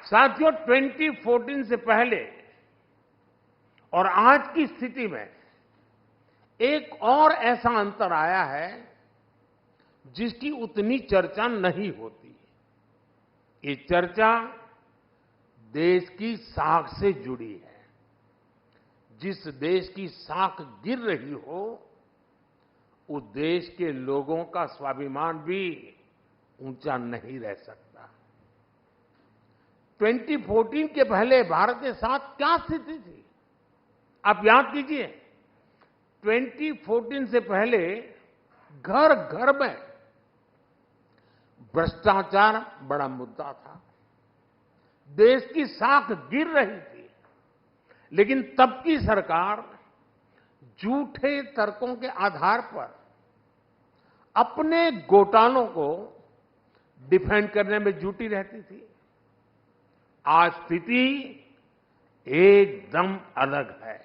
साथियों, 2014 से पहले और आज की स्थिति में एक और ऐसा अंतर आया है जिसकी उतनी चर्चा नहीं होती। ये चर्चा देश की साख से जुड़ी है। जिस देश की साख गिर रही हो, उस देश के लोगों का स्वाभिमान भी ऊंचा नहीं रह सकता। 2014 के पहले भारत के साथ क्या स्थिति थी? आप याद कीजिए, 2014 से पहले घर घर में भ्रष्टाचार बड़ा मुद्दा था। देश की साख गिर रही थी, लेकिन तब की सरकार झूठे तर्कों के आधार पर अपने घोटालों को डिफेंड करने में जुटी रहती थी। आज स्थिति एकदम अलग है।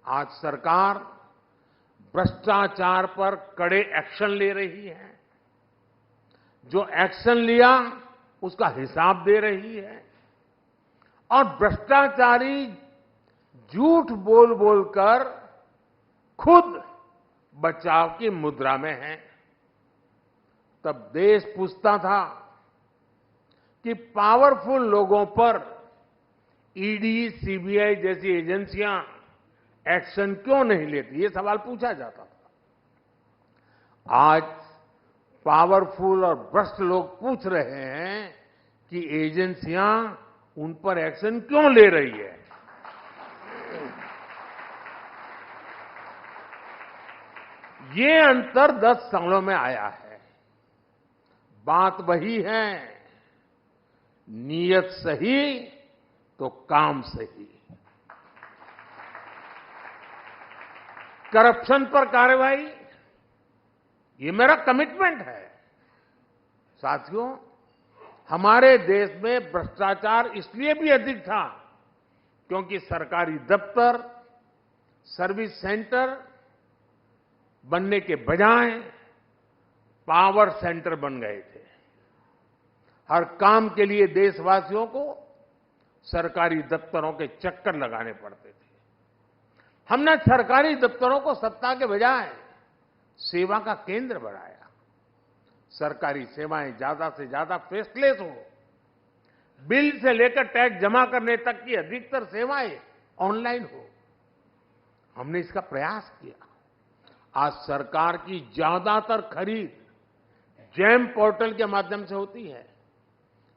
आज सरकार भ्रष्टाचार पर कड़े एक्शन ले रही है। जो एक्शन लिया उसका हिसाब दे रही है और भ्रष्टाचारी झूठ बोल बोलकर खुद बचाव की मुद्रा में है। तब देश पूछता था कि पावरफुल लोगों पर ईडी, सीबीआई जैसी एजेंसियां एक्शन क्यों नहीं लेती, ये सवाल पूछा जाता था। आज पावरफुल और भ्रष्ट लोग पूछ रहे हैं कि एजेंसियां उन पर एक्शन क्यों ले रही है। ये अंतर 10 सालों में आया है। बात वही है, नीयत सही तो काम सही। करप्शन पर कार्रवाई, ये मेरा कमिटमेंट है। साथियों, हमारे देश में भ्रष्टाचार इसलिए भी अधिक था क्योंकि सरकारी दफ्तर, सर्विस सेंटर बनने के बजाय पावर सेंटर बन गए थे। हर काम के लिए देशवासियों को सरकारी दफ्तरों के चक्कर लगाने पड़ते थे। हमने सरकारी दफ्तरों को सत्ता के बजाय सेवा का केंद्र बनाया। सरकारी सेवाएं ज्यादा से ज्यादा फेसलेस हो। बिल से लेकर टैक्स जमा करने तक की अधिकतर सेवाएं ऑनलाइन हो। हमने इसका प्रयास किया। आज सरकार की ज्यादातर खरीद जेम पोर्टल के माध्यम से होती है।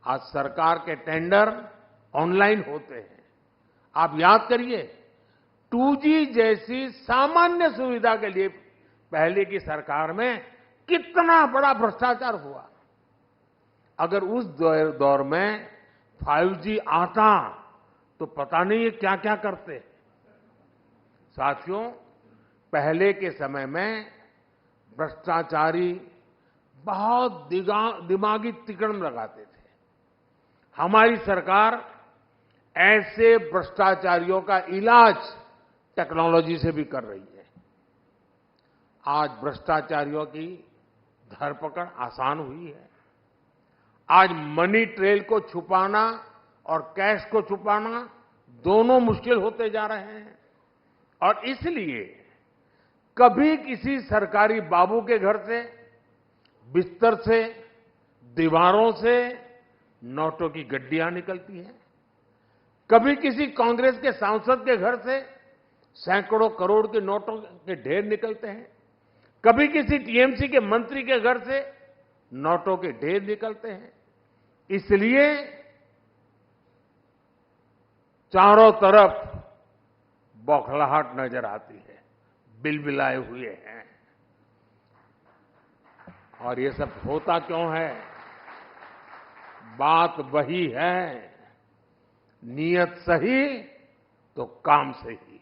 आज सरकार के टेंडर ऑनलाइन होते हैं। आप याद करिए, 2G जैसी सामान्य सुविधा के लिए पहले की सरकार में कितना बड़ा भ्रष्टाचार हुआ। अगर उस दौर में 5G आता तो पता नहीं ये क्या क्या करते। साथियों, पहले के समय में भ्रष्टाचारी बहुत दिमागी तिकड़म लगाते थे। हमारी सरकार ऐसे भ्रष्टाचारियों का इलाज टेक्नोलॉजी से भी कर रही है। आज भ्रष्टाचारियों की धरपकड़ आसान हुई है। आज मनी ट्रेल को छुपाना और कैश को छुपाना दोनों मुश्किल होते जा रहे हैं। और इसलिए कभी किसी सरकारी बाबू के घर से, बिस्तर से, दीवारों से नोटों की गड्डियां निकलती हैं। कभी किसी कांग्रेस के सांसद के घर से सैकड़ों करोड़ के नोटों के ढेर निकलते हैं। कभी किसी टीएमसी के मंत्री के घर से नोटों के ढेर निकलते हैं। इसलिए चारों तरफ बौखलाहट नजर आती है, बिलबिलाए हुए हैं। और ये सब होता क्यों है? बात वही है, नीयत सही तो काम सही।